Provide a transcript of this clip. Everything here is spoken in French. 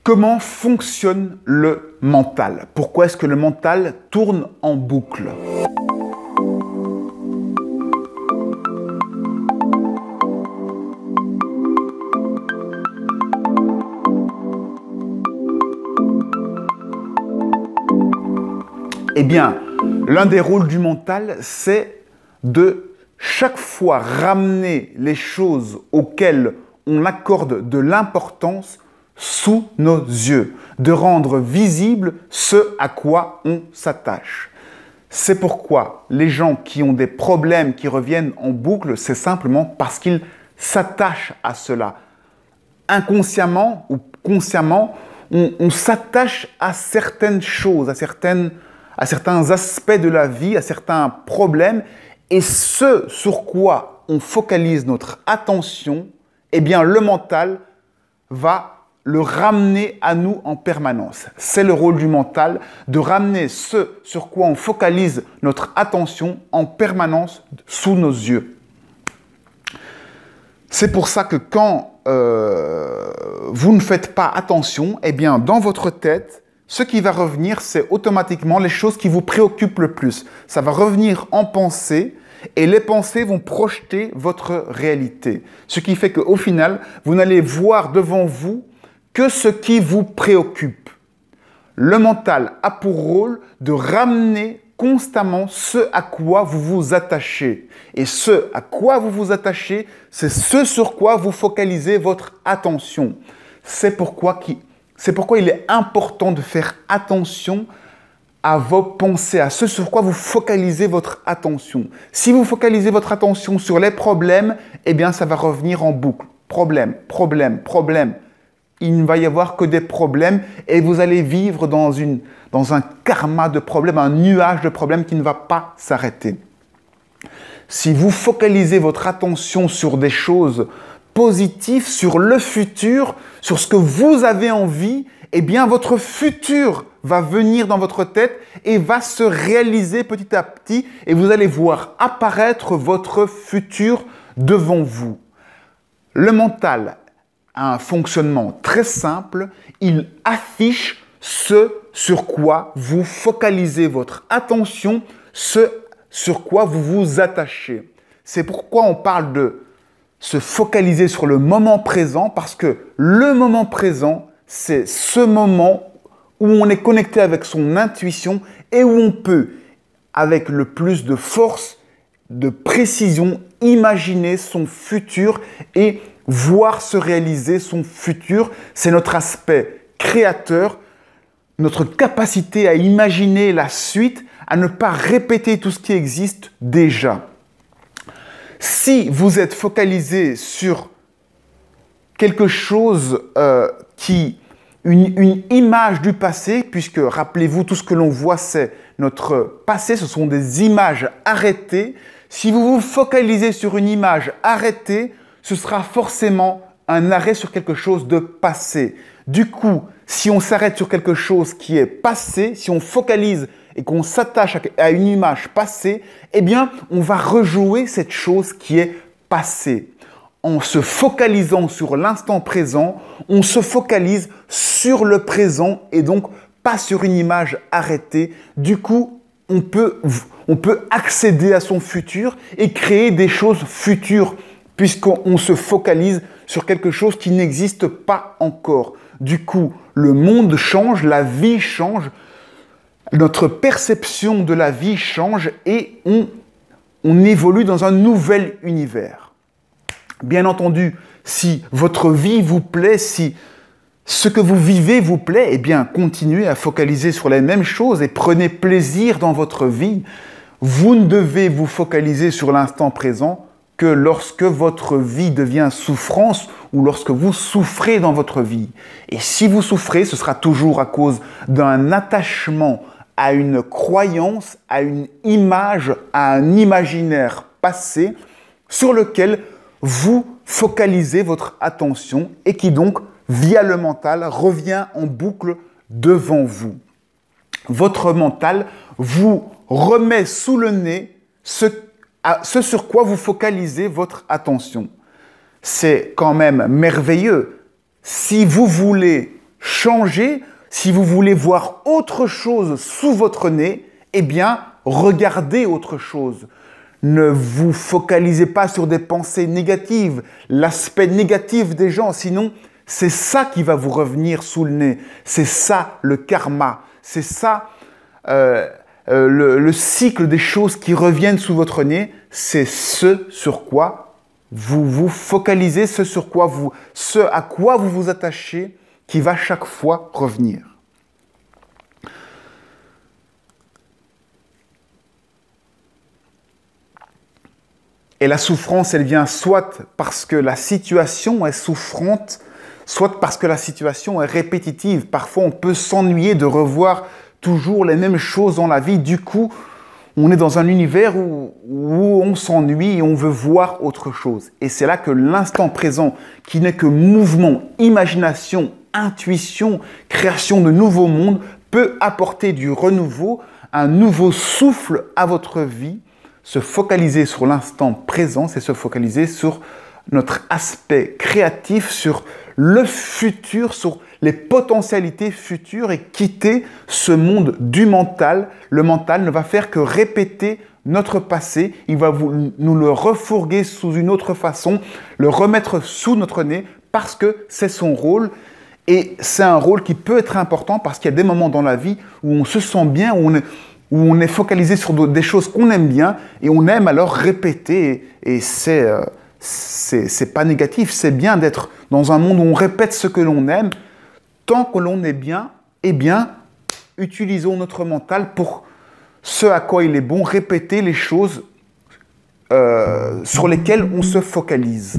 Comment fonctionne le mental? Pourquoi est-ce que le mental tourne en boucle? Eh bien, l'un des rôles du mental, c'est de chaque fois ramener les choses auxquelles on accorde de l'importance sous nos yeux, de rendre visible ce à quoi on s'attache. C'est pourquoi les gens qui ont des problèmes qui reviennent en boucle, c'est simplement parce qu'ils s'attachent à cela. Inconsciemment ou consciemment, on s'attache à certaines choses, à certains aspects de la vie, à certains problèmes, et ce sur quoi on focalise notre attention, eh bien le mental va le ramener à nous en permanence. C'est le rôle du mental de ramener ce sur quoi on focalise notre attention en permanence sous nos yeux. C'est pour ça que quand vous ne faites pas attention, eh bien dans votre tête, ce qui va revenir, c'est automatiquement les choses qui vous préoccupent le plus. Ça va revenir en pensée et les pensées vont projeter votre réalité. Ce qui fait qu'au final, vous n'allez voir devant vous que ce qui vous préoccupe. Le mental a pour rôle de ramener constamment ce à quoi vous vous attachez. Et ce à quoi vous vous attachez, c'est ce sur quoi vous focalisez votre attention. C'est pourquoi il est important de faire attention à vos pensées, à ce sur quoi vous focalisez votre attention. Si vous focalisez votre attention sur les problèmes, eh bien ça va revenir en boucle. Problème, problème, problème. Il ne va y avoir que des problèmes et vous allez vivre dans un karma de problèmes, un nuage de problèmes qui ne va pas s'arrêter. Si vous focalisez votre attention sur des choses positives, sur le futur, sur ce que vous avez envie, eh bien votre futur va venir dans votre tête et va se réaliser petit à petit et vous allez voir apparaître votre futur devant vous. Le mental a un fonctionnement très simple, il affiche ce sur quoi vous focalisez votre attention, ce sur quoi vous vous attachez. C'est pourquoi on parle de se focaliser sur le moment présent, parce que le moment présent, c'est ce moment où on est connecté avec son intuition et où on peut, avec le plus de force, de précision, imaginer son futur et voir se réaliser son futur. C'est notre aspect créateur, notre capacité à imaginer la suite, à ne pas répéter tout ce qui existe déjà. Si vous êtes focalisé sur quelque chose une image du passé, puisque rappelez-vous, tout ce que l'on voit, c'est notre passé, ce sont des images arrêtées. Si vous vous focalisez sur une image arrêtée, ce sera forcément un arrêt sur quelque chose de passé. Du coup, si on s'arrête sur quelque chose qui est passé, si on focalise et qu'on s'attache à une image passée, eh bien, on va rejouer cette chose qui est passée. En se focalisant sur l'instant présent, on se focalise sur le présent et donc pas sur une image arrêtée. Du coup, on peut accéder à son futur et créer des choses futures puisqu'on se focalise sur quelque chose qui n'existe pas encore. Du coup, le monde change, la vie change, notre perception de la vie change et on évolue dans un nouvel univers. Bien entendu, si votre vie vous plaît, si ce que vous vivez vous plaît, eh bien, continuez à focaliser sur les mêmes choses et prenez plaisir dans votre vie. Vous ne devez vous focaliser sur l'instant présent que lorsque votre vie devient souffrance ou lorsque vous souffrez dans votre vie. Et si vous souffrez, ce sera toujours à cause d'un attachement à une croyance, à une image, à un imaginaire passé sur lequel vous focalisez votre attention et qui donc, via le mental, revient en boucle devant vous. Votre mental vous remet sous le nez ce sur quoi vous focalisez votre attention. C'est quand même merveilleux. Si vous voulez changer, si vous voulez voir autre chose sous votre nez, eh bien, regardez autre chose. Ne vous focalisez pas sur des pensées négatives, l'aspect négatif des gens, sinon c'est ça qui va vous revenir sous le nez. C'est ça le karma, c'est ça le cycle des choses qui reviennent sous votre nez, c'est ce sur quoi vous vous focalisez, ce à quoi vous vous attachez, qui va chaque fois revenir. Et la souffrance, elle vient soit parce que la situation est souffrante, soit parce que la situation est répétitive. Parfois, on peut s'ennuyer de revoir toujours les mêmes choses dans la vie. Du coup, on est dans un univers où on s'ennuie et on veut voir autre chose. Et c'est là que l'instant présent, qui n'est que mouvement, imagination, intuition, création de nouveaux mondes, peut apporter du renouveau, un nouveau souffle à votre vie. Se focaliser sur l'instant présent, c'est se focaliser sur notre aspect créatif, sur le futur, sur les potentialités futures et quitter ce monde du mental. Le mental ne va faire que répéter notre passé, il va nous le refourguer sous une autre façon, le remettre sous notre nez parce que c'est son rôle. Et c'est un rôle qui peut être important parce qu'il y a des moments dans la vie où on se sent bien, où on est focalisé sur des choses qu'on aime bien et on aime alors répéter. Et c'est pas négatif, c'est bien d'être dans un monde où on répète ce que l'on aime. Tant que l'on est bien, eh bien, utilisons notre mental pour ce à quoi il est bon, répéter les choses sur lesquelles on se focalise.